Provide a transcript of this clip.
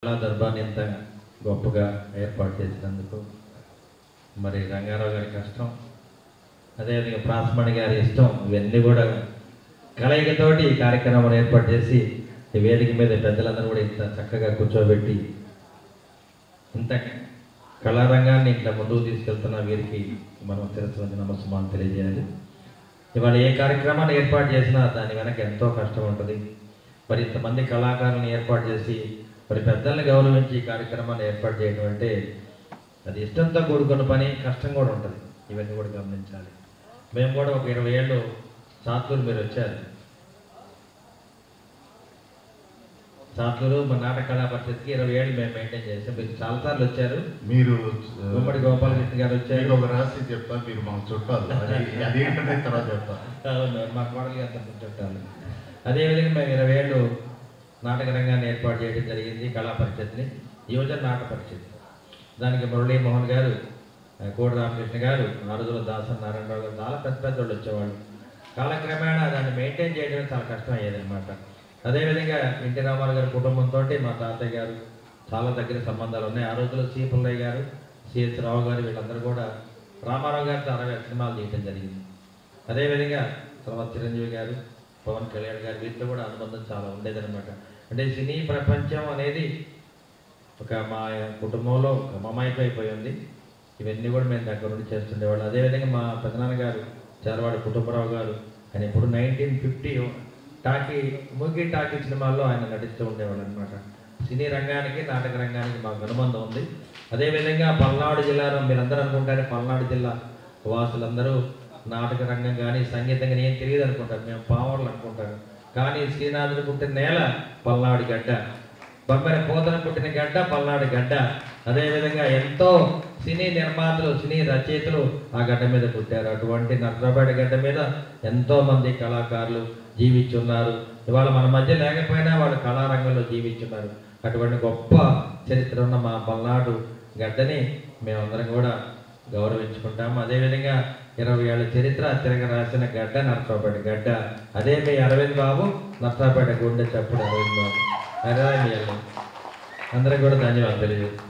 కళా దర్బార్ని ఇంత గొప్పగా ఏర్పాటు చేసినందుకు మరి రంగారావు గారి కష్టం, అదేవిధంగా ప్రాస్మణి గారి ఇష్టం, ఇవన్నీ కూడా కలయికతోటి ఈ కార్యక్రమం ఏర్పాటు చేసి ఈ వేదిక మీద పెద్దలందరూ కూడా ఇంత చక్కగా కూర్చోబెట్టి ఇంత కళారంగాన్ని ఇట్లా ముందుకు తీసుకెళ్తున్న వీరికి మనం శిరస్సు నమస్కారం తెలియజేయాలి. ఇవాళ ఏ కార్యక్రమాన్ని ఏర్పాటు చేసినా దాని వెనక ఎంతో కష్టం ఉంటుంది. మరి ఇంతమంది కళాకారులను ఏర్పాటు చేసి మరి పెద్దల్ని గౌరవించి ఈ కార్యక్రమాన్ని ఏర్పాటు చేయడం అంటే అది ఇష్టంతో కూడుకున్న పని, కష్టం కూడా ఉంటుంది. ఇవన్నీ కూడా గమనించాలి. మేము కూడా ఒక 20 ఏళ్ళు సాత్లూరు మీరు వచ్చారు. సాత్లూరు మన నాటక కళా పరిషత్కి 20 ఏళ్ళు మేము మెయింటైన్ చేసాం. మీరు చాలాసార్లు వచ్చారు. మీరు గుమ్మడి గోపాలకృష్ణ గారు వచ్చారు. ఒక రహస్యం చెప్తా, మీరు మాకు చుట్టాలి, అదేంటంటే తర్వాత చెప్తా. అవును, మా కోడలు గారు చుట్టాలి. అదేవిధంగా మేము 20 ఏళ్ళు నాటక రంగాన్ని ఏర్పాటు చేయడం జరిగింది. కళా పరిషత్ని, యువజన నాటక పరిషత్. దానికి మురళీమోహన్ గారు, కోడి రామకృష్ణ గారు, ఆరుదుల దాసన్ నారాయణరావు గారు, చాలా పెద్ద పెద్దోళ్ళు వచ్చేవాళ్ళు. కాలక్రమేణా దాన్ని మెయింటైన్ చేయడం చాలా కష్టం అయ్యేదన్నమాట. అదేవిధంగా ఎన్టీ రామారావు గారి కుటుంబంతో మా తాతయ్య గారు చాలా దగ్గర సంబంధాలు ఉన్నాయి. ఆ రోజుల్లో సి పుల్లయ్య గారు, సిఎస్ రావు గారు, వీళ్ళందరూ కూడా రామారావు గారితో 60 సినిమాలు తీయడం జరిగింది. అదేవిధంగా తర్వాత చిరంజీవి గారు, పవన్ కళ్యాణ్ గారు, వీటితో కూడా అనుబంధం చాలా ఉండేదన్నమాట. అంటే సినీ ప్రపంచం అనేది ఒక మా కుటుంబంలో మమాయికం అయిపోయింది. ఇవన్నీ కూడా మేము దగ్గర నుండి చేస్తుండేవాళ్ళు. అదేవిధంగా మా పెదనాన్నగారు చారవాడి కుటుంబరావు గారు, ఆయన ఇప్పుడు 1950 మూకీ టాకీ సినిమాల్లో ఆయన నటిస్తూ ఉండేవాళ్ళు అనమాట. సినీ రంగానికి, నాటక రంగానికి మాకు అనుబంధం ఉంది. అదేవిధంగా పల్నాడు జిల్లాలో మీరందరూ అనుకుంటారు, పల్నాడు జిల్లా వాసులందరూ నాటక రంగం కానీ సంగీతం కానీ ఏం తెలియదు అనుకుంటారు. మేము పావర్లు అనుకుంటారు. కానీ శ్రీనాథుడు పుట్టిన నేల పల్నాడు గడ్డ, బొమ్మరి పోతన పుట్టిన గడ్డ పల్నాడు గడ్డ. అదేవిధంగా ఎంతో సినీ నిర్మాతలు, సినీ రచయితలు ఆ గడ్డ మీద పుట్టారు. అటువంటి నర్సరావుపేట గడ్డ మీద ఎంతోమంది కళాకారులు జీవించున్నారు. ఇవాళ మన మధ్య లేకపోయినా వాళ్ళు కళారంగంలో జీవించున్నారు. అటువంటి గొప్ప చరిత్ర ఉన్న మా పల్నాడు గడ్డని మేమందరం కూడా గౌరవించుకుంటాము. అదేవిధంగా 20 ఏళ్ళ చరిత్ర తిరగ రాసిన గడ్డ నర్సరావుపేట గడ్డ. అదే మీ అరవింద్ బాబు, నర్సరావుపేట గుండె చప్పుడు అరవింద్ బాబు. అదే మీ అందరం కూడా ధన్యవాదాలు తెలియజేస్తాం.